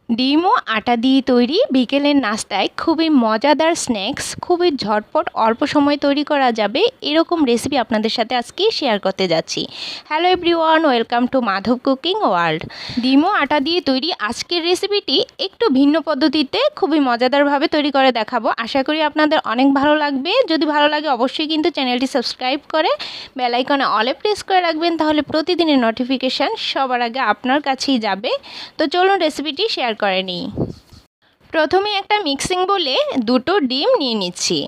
ডিম ও আটা দিয়ে তৈরি বিকেলের নাস্তায় খুবই মজাদার স্ন্যাক্স, খুবই ঝটপট অল্প সময় তৈরি করা যাবে এরকম রেসিপি আপনাদের সাথে আজকে শেয়ার করতে যাচ্ছি। Hello everyone, welcome to Madhav cooking world. ডিম ও আটা দিয়ে তৈরি আজকের রেসিপিটি একটু ভিন্ন পদ্ধতিতে খুবই মজাদারভাবে তৈরি করে দেখাবো। আশা করি আপনাদের অনেক ভালো লাগবে। যদি ভালো লাগে অবশ্যই কিন্তু চ্যানেলটি সাবস্ক্রাইব করে বেল আইকনে অলে প্রেস করে রাখবেন, তাহলে প্রতিদিনের নোটিফিকেশান সবার আগে আপনার কাছেই যাবে। তো চলুন রেসিপিটি শেয়ার করে নিই। প্রথমে একটা মিক্সিং বলে দুটো ডিম নিয়ে নিচ্ছি,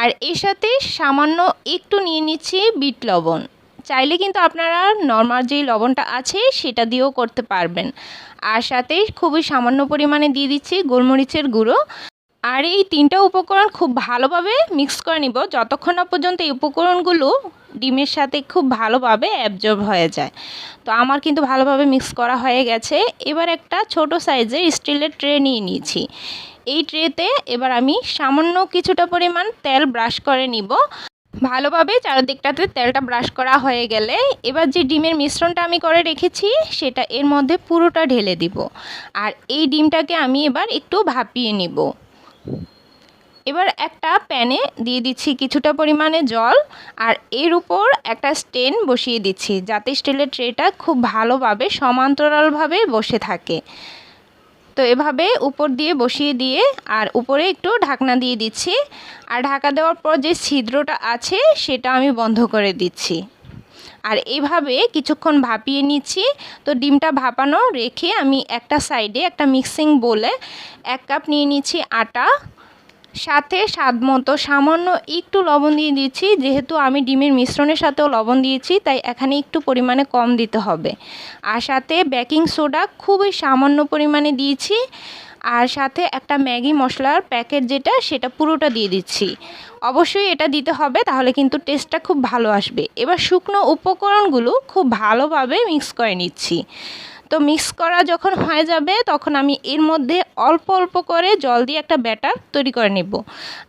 আর এর সাথে সামান্য একটু নিয়ে নিচ্ছি বিট লবণ। চাইলে কিন্তু আপনারা নর্মাল যেই লবণটা আছে সেটা দিয়েও করতে পারবেন। আর সাথে খুবই সামান্য পরিমাণে দিয়ে দিচ্ছি গোলমরিচের গুঁড়ো। আর এই তিনটা উপকরণ খুব ভালোভাবে মিক্স করে নিব যতক্ষণ না পর্যন্ত এই উপকরণগুলো ডিমের সাথে খুব ভালোভাবে অ্যাবজর্ব হয়ে যায়। তো আমার কিন্তু ভালোভাবে মিক্স করা হয়ে গেছে। এবার একটা ছোট সাইজের স্টিলের ট্রে নিয়ে নিয়েছি। এই ট্রেতে এবার আমি সামান্য কিছুটা পরিমাণ তেল ব্রাশ করে নিব। ভালোভাবে চারদিকটাতে তেলটা ব্রাশ করা হয়ে গেলে এবার যে ডিমের মিশ্রণটা আমি করে রেখেছি সেটা এর মধ্যে পুরোটা ঢেলে দিব। আর এই ডিমটাকে আমি এবার একটু ভাপিয়ে নিব। এবার একটা প্যানে দিয়ে দিচ্ছি কিছুটা পরিমাণে জল, আর এর উপর একটা স্ট্যান্ড বসিয়ে দিচ্ছি যাতে স্টিলের ট্রেটা খুব ভালোভাবে সমান্তরালভাবে বসে থাকে। তো এভাবে উপর দিয়ে বসিয়ে দিয়ে আর উপরে একটু ঢাকনা দিয়ে দিচ্ছি। আর ঢাকা দেওয়ার পর যে ছিদ্রটা আছে সেটা আমি বন্ধ করে দিচ্ছি। আর এইভাবে কিছুক্ষণ ভাপিয়ে নিচ্ছি। তো ডিমটা ভাপানো রেখে আমি একটা সাইডে একটা মিক্সিং বোলে 1 কাপ নিয়ে নিচ্ছি আটা, সাথে স্বাদ মতো সামান্য একটু লবণ দিয়ে দিচ্ছি। যেহেতু আমি ডিমের মিশ্রণের সাথেও লবণ দিয়েছি তাই এখানে একটু পরিমাণে কম দিতে হবে। আর সাথে বেকিং সোডা খুবই সামান্য পরিমাণে দিয়েছি। আর সাথে একটা ম্যাগি মশলার প্যাকেট যেটা সেটা পুরোটা দিয়ে দিচ্ছি। অবশ্যই এটা দিতে হবে, তাহলে কিন্তু টেস্টটা খুব ভালো আসবে। এবার শুকনো উপকরণগুলো খুব ভালোভাবে মিক্স করে নিচ্ছি। তো মিক্স করা যখন হয়ে যাবে তখন আমি এর মধ্যে অল্প অল্প করে জল দিয়ে একটা ব্যাটার তৈরি করে নেব।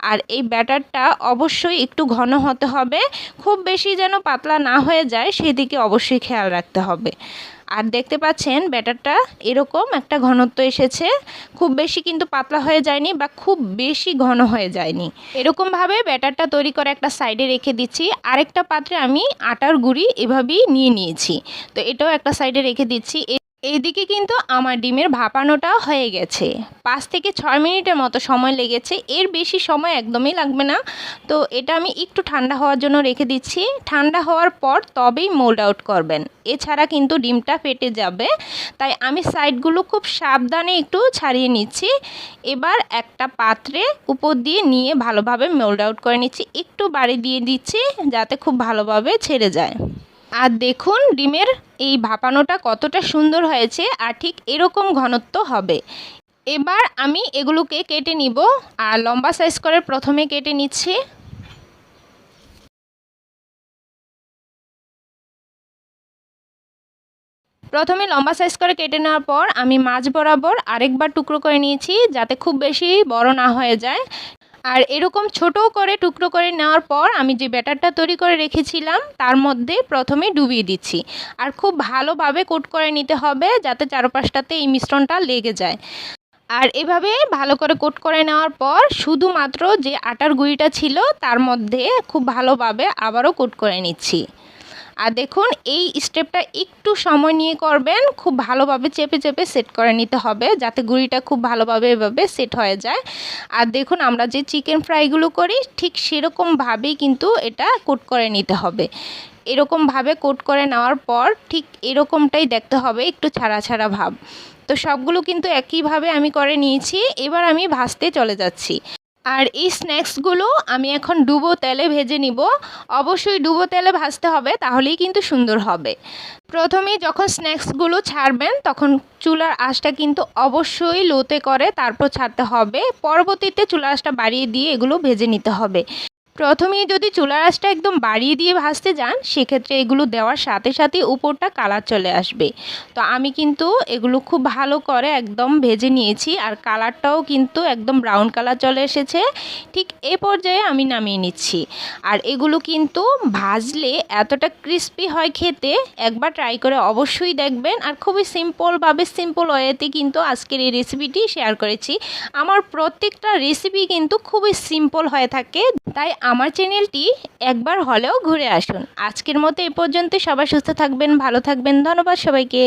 আর এই ব্যাটারটা অবশ্যই একটু ঘন হতে হবে, খুব বেশি যেন পাতলা না হয়ে যায় সেদিকে অবশ্যই খেয়াল রাখতে হবে। আর দেখতে পাচ্ছেন ব্যাটারটা এরকম একটা ঘনত্ব এসেছে, খুব বেশি কিন্তু পাতলা হয়ে যায়নি বা খুব বেশি ঘন হয়ে যায়নি। এরকমভাবে ব্যাটারটা তৈরি করে একটা সাইডে রেখে দিচ্ছি। আরেকটা পাত্রে আমি আটার গুঁড়ি এভাবেই নিয়ে নিয়েছি, তো এটাও একটা সাইডে রেখে দিচ্ছি। এইদিকে কিন্তু আমার ডিমের ভাপানোটা হয়ে গেছে। 5 থেকে 6 মিনিটের মতো সময় লেগেছে, এর বেশি সময় একদমই লাগবে না। তো এটা আমি একটু ঠান্ডা হওয়ার জন্য রেখে দিচ্ছি। ঠান্ডা হওয়ার পর তবেই মোল্ড আউট করবেন, এছাড়া কিন্তু ডিমটা ফেটে যাবে। তাই আমি সাইডগুলো খুব সাবধানে একটু ছাড়িয়ে নিচ্ছি। এবার একটা পাত্রে উপর দিয়ে নিয়ে ভালোভাবে মোল্ড আউট করে নিচ্ছি। একটু বাড়ি দিয়ে দিচ্ছি যাতে খুব ভালোভাবে ছেড়ে যায়। আর দেখুন ডিমের এই ভাপানোটা কতটা সুন্দর হয়েছে, আর ঠিক এরকম ঘনত্ব হবে। এবার আমি এগুলোকে কেটে নিব। আর লম্বা সাইজ করে প্রথমে কেটে নিচ্ছি। প্রথমে লম্বা সাইজ করে কেটে নেওয়ার পর আমি মাঝ বরাবর আরেকবার টুকরো করে নিয়েছি যাতে খুব বেশি বড় না হয়ে যায়। আর এরকম ছোট করে টুকরো করে নেওয়ার পর আমি যে ব্যাটারটা তৈরি করে রেখেছিলাম তার মধ্যে প্রথমে ডুবিয়ে দিচ্ছি। আর খুব ভালোভাবে কোট করে নিতে হবে যাতে চারপাশটাতে এই মিশ্রণটা লেগে যায়। আর এভাবে ভালো করে কোট করে নেওয়ার পর শুধুমাত্র যে আটার গুঁড়িটা ছিল তার মধ্যে খুব ভালোভাবে আবারও কোট করে নিচ্ছি। আর দেখুন এই স্টেপটা একটু সময় নিয়ে করবেন, খুব ভালোভাবে চেপে চেপে সেট করে নিতে হবে যাতে গুঁড়িটা খুব ভালোভাবে এভাবে সেট হয়ে যায়। আর দেখুন আমরা যে চিকেন ফ্রাইগুলো করি ঠিক সেরকমভাবেই কিন্তু এটা কোট করে নিতে হবে। এরকমভাবে কোট করে নেওয়ার পর ঠিক এরকমটাই দেখতে হবে, একটু ছাড়া ছাড়া ভাব। তো সবগুলো কিন্তু একইভাবে আমি করে নিয়েছি। এবার আমি ভাজতে চলে যাচ্ছি। আর এই স্ন্যাক্সগুলো আমি এখন ডুবো তেলে ভেজে নিব। অবশ্যই ডুবো তেলে ভাজতে হবে, তাহলেই কিন্তু সুন্দর হবে। প্রথমেই যখন স্ন্যাক্সগুলো ছাড়বেন তখন চুলার আঁচটা কিন্তু অবশ্যই লোতে করে তারপর ছাড়তে হবে। পরবর্তীতে চুলার আঁচটা বাড়িয়ে দিয়ে এগুলো ভেজে নিতে হবে। প্রথমেই যদি চুলার আঁচটা একদম বাড়িয়ে দিয়ে ভাজতে যান সেক্ষেত্রে এগুলো দেওয়ার সাথে সাথে উপরটা কালার চলে আসবে। তো আমি কিন্তু এগুলো খুব ভালো করে একদম ভেজে নিয়েছি আর কালারটাও কিন্তু একদম ব্রাউন কালার চলে এসেছে। ঠিক এ পর্যায়ে আমি নামিয়ে নিচ্ছি। আর এগুলো কিন্তু ভাজলে এতটা ক্রিস্পি হয় খেতে, একবার ট্রাই করে অবশ্যই দেখবেন। আর খুবই সিম্পলভাবে সিম্পল ওয়েতে কিন্তু আজকের এই রেসিপিটি শেয়ার করেছি। আমার প্রত্যেকটা রেসিপি কিন্তু খুবই সিম্পল হয়ে থাকে, তাই আমার চ্যানেলটি একবার হলেও ঘুরে আসুন। আজকের মতো এ পর্যন্ত, সবাই সুস্থ থাকবেন, ভালো থাকবেন। ধন্যবাদ সবাইকে।